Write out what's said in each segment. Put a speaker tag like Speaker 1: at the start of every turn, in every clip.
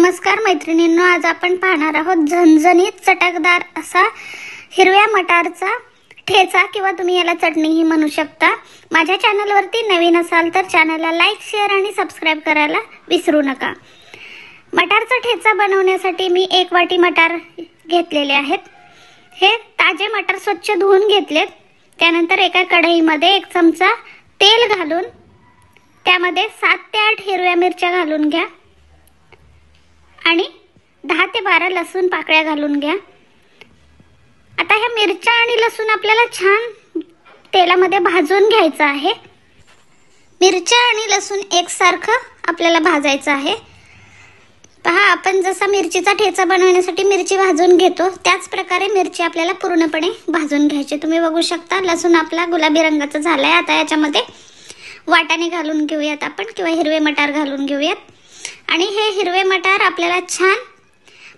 Speaker 1: नमस्कार मैत्रिणींनो, आज आपण पाहणार आहोत झणझणीत चटकदार असा हिरव्या मटारचा ठेचा किंवा तुम्ही याला चटणीही म्हणू शकता। माझ्या चॅनलवरती नवीन असाल तर चॅनलला लाईक, शेअर आणि सबस्क्राइब करायला विसरू नका। मटारचा ठेचा बनवण्यासाठी मी 1 वाटी मटार घेतलेले आहेत। हे ताजे मटार स्वच्छ धुवून घेतलेत। त्यानंतर एका कढईमध्ये 1 चमचा तेल घालून त्यामध्ये 7 ते 8 हिरव्या मिरच्या घालून घ्या आणि 10 ते 12 लसूण पाकळ्या घालून घ्या। आता ह्या मिरच्या आणि लसूण आपल्याला छान तेलामध्ये भाजून घ्यायचं आहे। मिरच्या आणि लसूण एकसारखं आपल्याला भाजायचं आहे। पहा, आपण जसा मिरचीचा ठेचा बनवण्यासाठी मिरची भाजून घेतो त्याच प्रकारे मिरची आपल्याला पूर्णपणे भाजून घ्यायची। तुम्ही बघू शकता लसूण आपला गुलाबी रंगाचा झालाय। आता याच्यामध्ये वाटाणे घालून घेऊयात आपण किंवा हिरवे मटार घालून घेऊयात आणि हे हिरवे मटार आपल्याला छान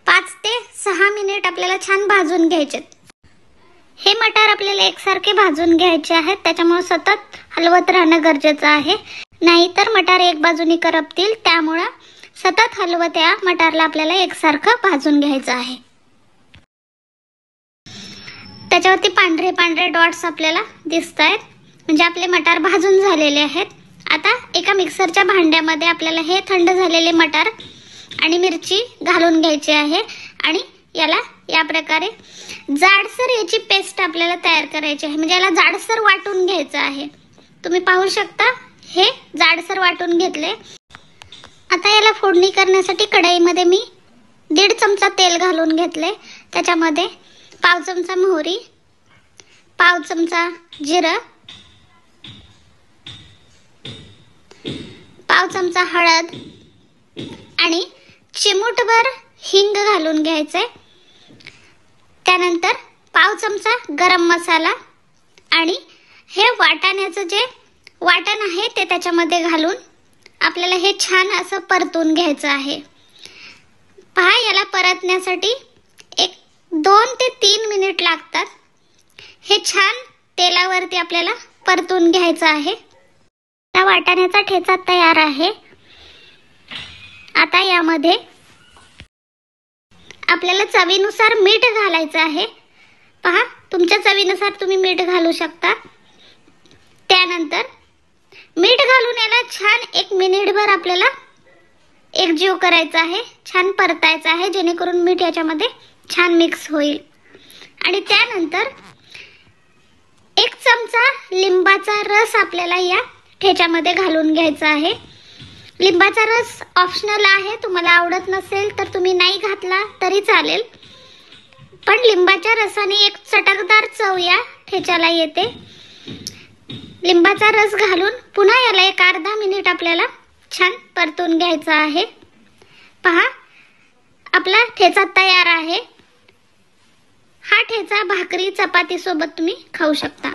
Speaker 1: 5 ते 6 मिनिट आपल्याला छान भाजून घ्यायचे। हे मटार आपल्याला एकसारखे भाजून घ्यायचे आहेत, त्याच्यामुळे सतत हलवत राहणं गरजेचं आहे, नाहीतर मटार एक बाजूने करपतील। त्यामुळे सतत हलवत या मटारला आपल्याला एकसारखं भाजून घ्यायचं आहे। त्याच्यावरती पांढरे पांढरे डॉट्स आपल्याला दिसतायत, म्हणजे आपले मटार भाजून झालेले आहेत। आता एका मिक्सरच्या भांड्यामध्ये आपल्याला हे थंड झालेले मटार आणि मिरची घालून घ्यायची आहे आणि याला या प्रकारे जाडसर याची पेस्ट आपल्याला तयार करायची आहे, म्हणजे याला जाडसर वाटून घ्यायचं आहे। तुम्ही पाहू शकता हे जाडसर वाटून घेतले। आता याला फोडणी करण्यासाठी कढईमध्ये मी 1.5 चमचा तेल घालून घेतले। त्याच्यामध्ये पाव चमचा मोहरी, पाव चमचा जिरं, पाव चमचा हळद आणि चिमूटभर हिंग घालून घ्यायचे। त्यानंतर पाव चमचा गरम मसाला आणि हे वाटाण्याचं जे वाटण आहे ते त्याच्यामध्ये घालून आपल्याला हे छान असं परतून घ्यायचं आहे। पहा, याला परतण्यासाठी 2 ते 3 मिनिट लागतात। हे छान तेलावरती आपल्याला परतून घ्यायचं आहे। वाटाण्याचा ठेचा तयार आहे। आता यामध्ये आपल्याला चवीनुसार मीठ घालायचं आहे। पहा, तुमच्या चवीनुसार तुम्ही मीठ घालू शकता। त्यानंतर मीठ घालून याला छान 1 मिनिटभर आपल्याला एकजीव करायचं आहे, छान परतायचं आहे, जेणेकरून मीठ याच्यामध्ये छान मिक्स होईल। आणि त्यानंतर 1 चमचा लिंबाचा रस आपल्याला या ठेच्यामध्ये घालून घ्यायचा आहे। लिंबाचा रस ऑप्शनल आहे, तुम्हाला आवडत नसेल तर तुम्ही नाही घातला तरी चालेल, पण लिंबाच्या रसाने एक चटकदार चव या ठेच्याला येते। लिंबाचा रस घालून पुन्हा याला 1 अर्धा मिनिट आपल्याला छान परतून घ्यायचा आहे। पहा, आपला ठेचा तयार आहे। हा ठेचा भाकरी चपाती सोबत तुम्ही खाऊ शकता।